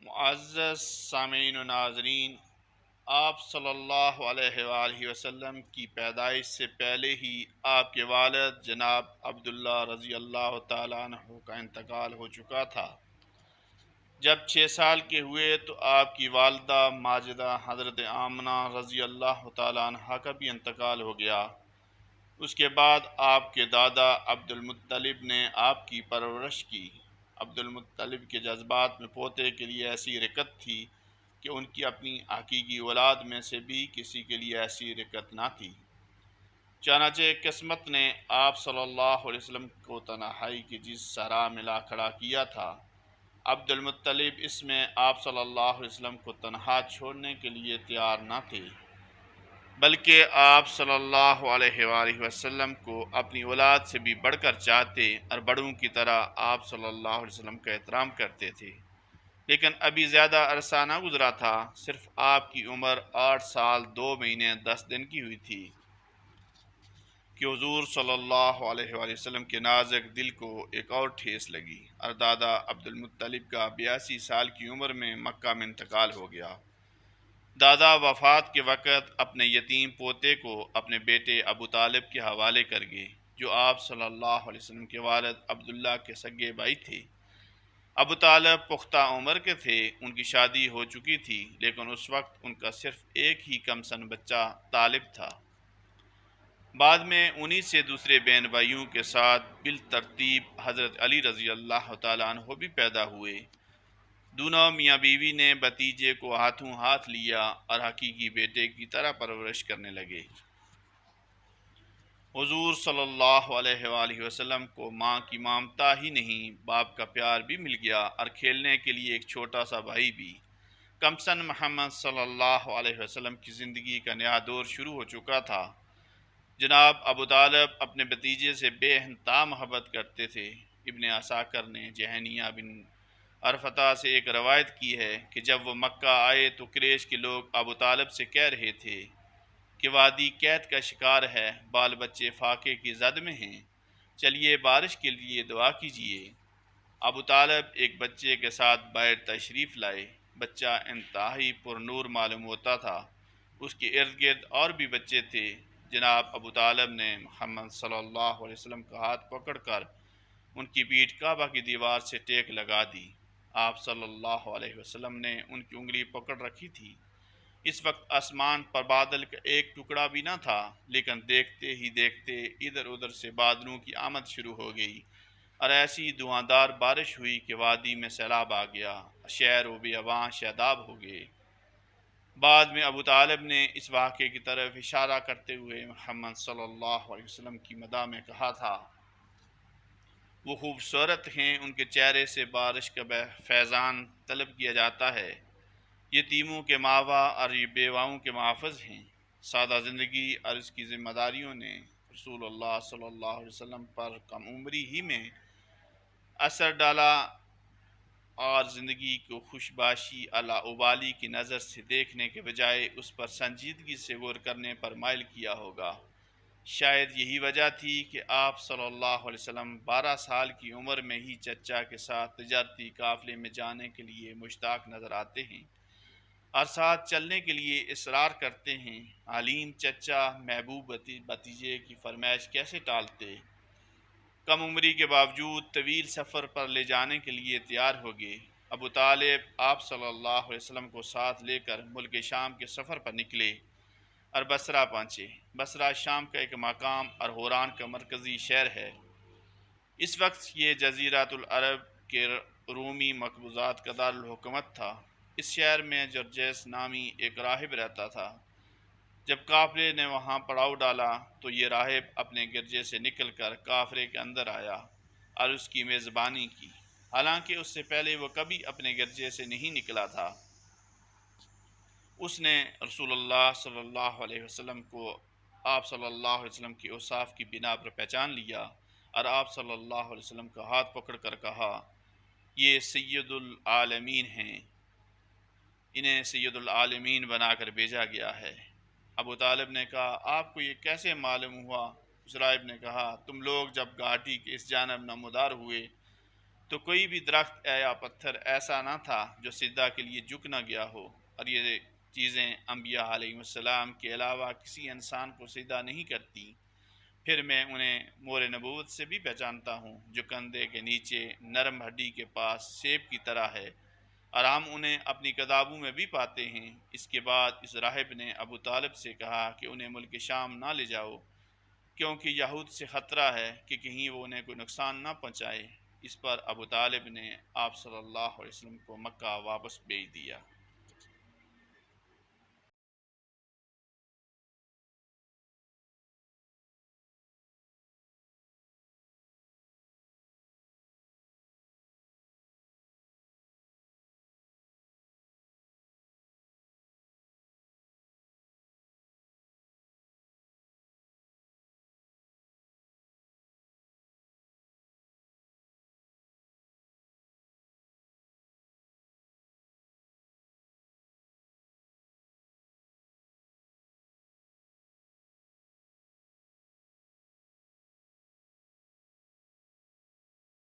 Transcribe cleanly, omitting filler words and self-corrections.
معزز سامعین و ناظرین، آپ صلی اللہ علیہ وآلہ وسلم کی پیدائش سے پہلے ہی آپ کے والد جناب عبداللہ رضی اللہ تعالیٰ عنہ کا انتقال ہو چکا تھا۔ جب 6 سال کے ہوئے تو آپ کی والدہ ماجدہ حضرت آمنہ رضی اللہ تعالیٰ عنہ کا بھی انتقال ہو گیا۔ اس کے بعد آپ کے دادا عبد المطلب نے آپ کی پرورش کی۔ عبد المطلب کے جذبات میں پوتے کے لیے ایسی رقت تھی کہ ان کی اپنی حقیقی اولاد میں سے بھی کسی کے لیے ایسی رقت نہ تھی۔ چنانچہ قسمت نے آپ صلی اللہ علیہ وسلم کو تنہائی کی جس صحرا میں لا کھڑا کیا تھا، عبد المطلب اس میں آپ صلی اللہ علیہ وسلم کو تنہا چھوڑنے کے لیے تیار نہ تھے، بلکہ آپ صلی اللہ علیہ وآلہ وسلم کو اپنی اولاد سے بھی بڑھ کر چاہتے اور بڑوں کی طرح آپ صلی اللہ علیہ وسلم کا احترام کرتے تھے۔ لیکن ابھی زیادہ عرصہ نہ گزرا تھا، صرف آپ کی عمر 8 سال 2 مہینے 10 دن کی ہوئی تھی کہ حضور صلی اللہ علیہ وآلہ وسلم کے نازک دل کو ایک اور ٹھیس لگی اور دادا عبد المطلب کا 82 سال کی عمر میں مکہ میں انتقال ہو گیا۔ دادا وفات کے وقت اپنے یتیم پوتے کو اپنے بیٹے ابو طالب کے حوالے کر گئے، جو آپ صلی اللہ علیہ وسلم کے والد عبداللہ کے سگے بھائی تھے۔ ابو طالب پختہ عمر کے تھے، ان کی شادی ہو چکی تھی، لیکن اس وقت ان کا صرف ایک ہی کم سن بچہ طالب تھا۔ بعد میں انہی سے دوسرے بہن بھائیوں کے ساتھ بالترتیب حضرت علی رضی اللہ تعالیٰ عنہ بھی پیدا ہوئے۔ دونوں میاں بیوی نے بھتیجے کو ہاتھوں ہاتھ لیا اور حقیقی بیٹے کی طرح پرورش کرنے لگے۔ حضور صلی اللہ علیہ وآلہ وسلم کو ماں کی ممتا ہی نہیں، باپ کا پیار بھی مل گیا اور کھیلنے کے لیے ایک چھوٹا سا بھائی بھی۔ کمسن محمد صلی اللہ علیہ وسلم کی زندگی کا نیا دور شروع ہو چکا تھا۔ جناب ابو طالب اپنے بھتیجے سے بے انتہا محبت کرتے تھے۔ ابن عساکر نے جہنیہ بن عرفتہ سے ایک روایت کی ہے کہ جب وہ مکہ آئے تو قریش کے لوگ ابو طالب سے کہہ رہے تھے کہ وادی قید کا شکار ہے، بال بچے فاقے کی زد میں ہیں، چلیے بارش کے لیے دعا کیجیے۔ ابو طالب ایک بچے کے ساتھ باہر تشریف لائے۔ بچہ انتہائی پر نور معلوم ہوتا تھا، اس کے ارد گرد اور بھی بچے تھے۔ جناب ابو طالب نے محمد صلی اللہ علیہ وسلم کا ہاتھ پکڑ کر ان کی پیٹھ کعبہ کی دیوار سے ٹیک لگا دی۔ آپ صلی اللہ علیہ وسلم نے ان کی انگلی پکڑ رکھی تھی۔ اس وقت آسمان پر بادل کا ایک ٹکڑا بھی نہ تھا، لیکن دیکھتے ہی دیکھتے ادھر ادھر سے بادلوں کی آمد شروع ہو گئی اور ایسی دھواندار بارش ہوئی کہ وادی میں سیلاب آ گیا، شہر و بیاباں شاداب ہو گئے۔ بعد میں ابو طالب نے اس واقعے کی طرف اشارہ کرتے ہوئے محمد صلی اللہ علیہ وسلم کی مدح میں کہا تھا، وہ خوبصورت ہیں، ان کے چہرے سے بارش کا فیضان طلب کیا جاتا ہے، یتیموں کے ماوا اور بیواؤں کے محافظ ہیں۔ سادہ زندگی اور اس کی ذمہ داریوں نے رسول اللہ صلی اللہ علیہ وسلم پر کم عمری ہی میں اثر ڈالا اور زندگی کو خوشباشی اللہ ابالی کی نظر سے دیکھنے کے بجائے اس پر سنجیدگی سے غور کرنے پر مائل کیا ہوگا۔ شاید یہی وجہ تھی کہ آپ صلی اللہ علیہ وسلم 12 سال کی عمر میں ہی چچا کے ساتھ تجارتی قافلے میں جانے کے لیے مشتاق نظر آتے ہیں اور ساتھ چلنے کے لیے اصرار کرتے ہیں۔ علیم چچا محبوب بھتیجے کی فرمائش کیسے ٹالتے؟ کم عمری کے باوجود طویل سفر پر لے جانے کے لیے تیار ہو گئے۔ ابو طالب آپ صلی اللہ علیہ وسلم کو ساتھ لے کر ملک شام کے سفر پر نکلے اور بصرہ پہنچے۔ بصرہ شام کا ایک مقام اور حوران کا مرکزی شہر ہے۔ اس وقت یہ جزیرۃ العرب کے رومی مقبوضات کا دارالحکومت تھا۔ اس شہر میں جرجس نامی ایک راہب رہتا تھا۔ جب قافلے نے وہاں پڑاؤ ڈالا تو یہ راہب اپنے گرجے سے نکل کر قافلے کے اندر آیا اور اس کی میزبانی کی، حالانکہ اس سے پہلے وہ کبھی اپنے گرجے سے نہیں نکلا تھا۔ اس نے رسول اللہ صلی اللہ علیہ وسلم کو آپ صلی اللہ علیہ وسلم کے اوصاف کی بنا پر پہچان لیا اور آپ صلی اللہ علیہ وسلم کا ہاتھ پکڑ کر کہا، یہ سید العالمین ہیں، انہیں سید العالمین بنا کر بھیجا گیا ہے۔ ابو طالب نے کہا، آپ کو یہ کیسے معلوم ہوا؟ اس راہب نے کہا، تم لوگ جب گھاٹی کے اس جانب نمودار ہوئے تو کوئی بھی درخت یا پتھر ایسا نہ تھا جو سجدہ کے لیے جھک نہ گیا ہو، اور یہ چیزیں انبیاء علیہ السلام کے علاوہ کسی انسان کو سجدہ نہیں کرتی۔ پھر میں انہیں مور نبوت سے بھی پہچانتا ہوں جو کندھے کے نیچے نرم ہڈی کے پاس سیب کی طرح ہے، اور ہم انہیں اپنی کتابوں میں بھی پاتے ہیں۔ اس کے بعد اس راہب نے ابو طالب سے کہا کہ انہیں ملک شام نہ لے جاؤ، کیونکہ یہود سے خطرہ ہے کہ کہیں وہ انہیں کوئی نقصان نہ پہنچائے۔ اس پر ابو طالب نے آپ صلی اللہ علیہ وسلم کو مکہ واپس بھیج دیا۔